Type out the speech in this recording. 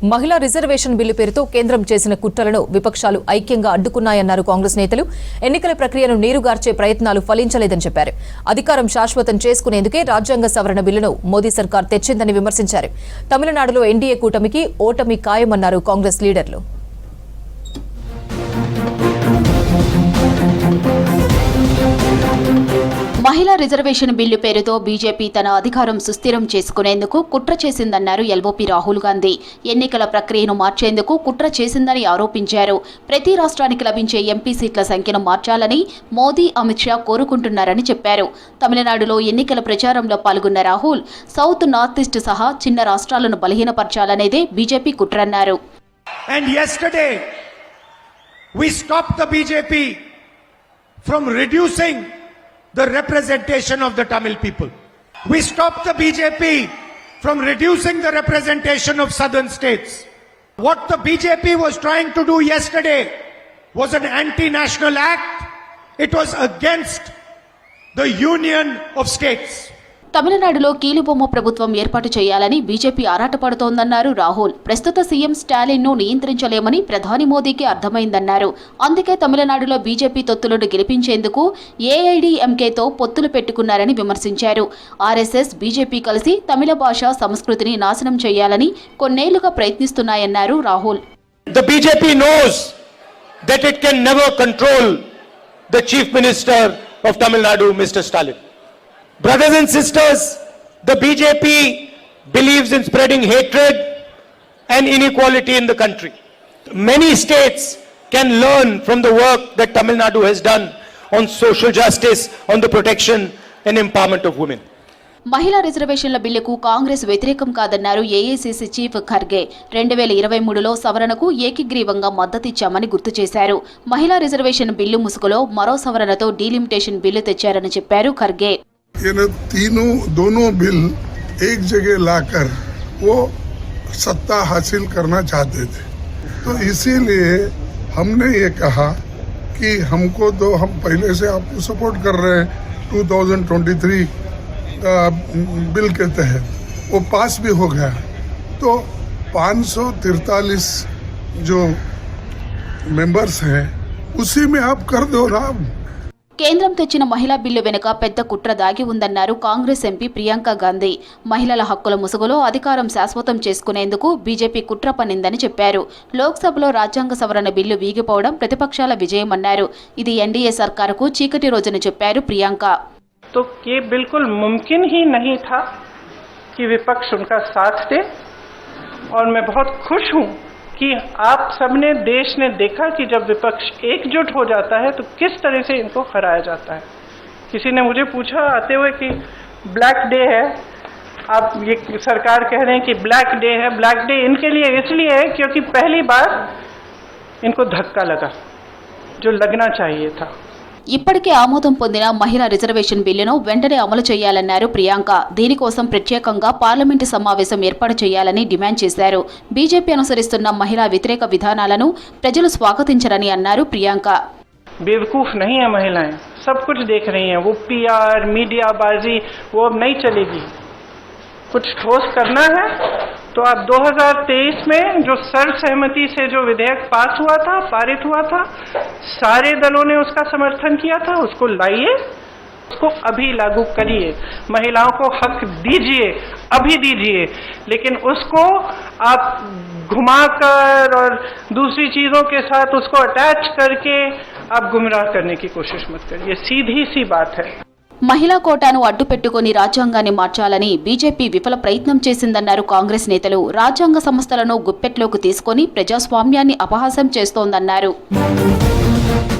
మహిళా reservation bill పేరుతో కేంద్రం చేసిన కుట్రలను విపక్షాలు ఐక్యంగా అడ్డుకున్నాయన్నారు కాంగ్రెస్ నేతలు. ఎన్నికల ప్రక్రియను నీరుగార్చే ప్రయత్నాలు ఫలించలేదని చెప్పారు. అధికారం శాశ్వతం చేసుకునేందుకే రాజ్యాంగ సవరణ బిల్లును మోదీ సర్కార్ తెచ్చిందని విమర్శించారు. తమిళనాడులో ఎన్డీఏ కూటమికి ఓటమి ఖాయమన్నారు కాంగ్రెస్ లీడర్లు. మహిళా రిజర్వేషన్ బిల్లు పేరుతో బీజేపీ తన అధికారం సుస్థిరం చేసుకునేందుకు కుట్ర చేసిందన్నారు ఎల్ఓపీ రాహుల్ గాంధీ. ఎన్నికల ప్రక్రియను మార్చేందుకు కుట్ర చేసిందని ఆరోపించారు. ప్రతి రాష్ట్రానికి లభించే ఎంపీ సీట్ల సంఖ్యను మార్చాలని మోదీ, అమిత్ షా కోరుకుంటున్నారని చెప్పారు. తమిళనాడులో ఎన్నికల ప్రచారంలో పాల్గొన్న రాహుల్ సౌత్, నార్త్ ఈస్ట్ సహా చిన్న రాష్ట్రాలను బలహీనపరచాలనేదే BJP కుట్రన్నారు. from reducing the representation of the Tamil people. We stopped the BJP from reducing the representation of southern states. What the BJP was trying to do yesterday was an anti-national act. It was against the union of states. తమిళనాడులో కీలుబొమ్మ ప్రభుత్వం ఏర్పాటు చేయాలని BJP ఆరాటపడుతోందన్నారు Rahul. ప్రస్తుత CM స్టాలిన్ను నియంత్రించలేమని ప్రధాని మోదీకి అర్థమైందన్నారు. అందుకే తమిళనాడులో BJP తొత్తులను గెలిపించేందుకు ఏఐడీఎంకేతో పొత్తులు పెట్టుకున్నారని విమర్శించారు. ఆర్ఎస్ఎస్, బీజేపీ కలిసి తమిళ భాష, సంస్కృతిని నాశనం చేయాలని కొన్నేళ్లుగా ప్రయత్నిస్తున్నాయన్నారు Rahul. The BJP knows that it can never control the Chief Minister of Tamil Nadu, Mr. Stalin. Brothers and sisters, the BJP believes in spreading hatred and inequality in the country. Many states can learn from the work that Tamil Nadu has done on social justice, on the protection and empowerment of women. మహిళా రిజర్వేషన్ల బిల్లుకు కాంగ్రెస్ వ్యతిరేకం కాదన్నారు AICC chief Kharge. 2023లో సవరణకు ఏకగ్రీవంగా మద్దతిచ్చామని గుర్తు చేశారు. మహిళా reservation bill ముసుగులో మరో సవరణతో డీలిమిటేషన్ బిల్లు తెచ్చారని చెప్పారు ఖర్గే. ये दोनों बिल एक जगह लाकर वो सत्ता हासिल करना चाहते थे, तो इसीलिए हमने ये कहा कि हमको तो हम पहले से आपको सपोर्ट कर रहे हैं 2023 बिल के तहत, वो पास भी हो गया, तो 543 जो मेंबर्स हैं उसी में आप कर दो ना. కేంద్రం తెచ్చిన మహిళా బిల్లు వెనుక పెద్ద కుట్ర దాగి ఉందన్నారు కాంగ్రెస్ ఎంపీ ప్రియాంక గాంధీ. మహిళల హక్కుల ముసుగులో అధికారం శాశ్వతం చేసుకునేందుకు బీజేపీ కుట్ర పన్నిందని చెప్పారు. లోక్సభలో రాజ్యాంగ సవరణ బిల్లు వీగిపోవడం ప్రతిపక్షాల విజయమన్నారు. ఇది ఎన్డీఏ సర్కారుకు చీకటి రోజుని చెప్పారు ప్రియాంక. तो ये बिल्कुल मुमकिन ही नहीं था कि विपक्ष उनका साथ दे, और मैं बहुत खुश हूं कि आप सबने, देश ने देखा कि जब विपक्ष एकजुट हो जाता है तो किस तरह से इनको हराया जाता है. किसी ने मुझे पूछा आते हुए कि ब्लैक डे है, आप ये सरकार कह रहे हैं कि ब्लैक डे है. ब्लैक डे इनके लिए इसलिए है क्योंकि पहली बार इनको धक्का लगा जो लगना चाहिए था. ఇప్పటికే ఆమోదం పొందిన మహిళా రిజర్వేషన్ బిల్లును వెంటనే అమలు చేయాలన్నారు ప్రియాంక. దీనికోసం ప్రత్యేకంగా పార్లమెంటు సమావేశం ఏర్పాటు చేయాలని డిమాండ్ చేశారు. బీజేపీ అనుసరిస్తున్న మహిళా వ్యతిరేక విధానాలను ప్రజలు స్వాగతించరని అన్నారు ప్రియాంక. बेवकूफ नहीं है महिलाएं, सब कुछ देख रही हैं. वो पीआर, मीडियाबाजी वो अब नहीं चलेगी. कुछ ठोस करना है तो आप 2023 में जो सर्वसहमति से जो विधेयक पास हुआ था, पारित हुआ था, सारे दलों ने उसका समर्थन किया था, उसको लाइए, उसको अभी लागू करिए. महिलाओं को हक दीजिए, अभी दीजिए, लेकिन उसको आप घुमाकर और दूसरी चीजों के साथ उसको अटैच करके आप गुमराह करने की कोशिश मत करिए. सीधी सी बात है. మహిళా కోటాను అడ్డు పెట్టుకుని రాజ్యాంగాన్ని మార్చాలని బీజేపీ విఫల ప్రయత్నం చేసిందన్నారు కాంగ్రెస్ నేతలు. రాజ్యాంగ సంస్థలను గుప్పెట్లోకి తీసుకుని ప్రజాస్వామ్యాన్ని అపహాస్యం చేస్తోందన్నారు.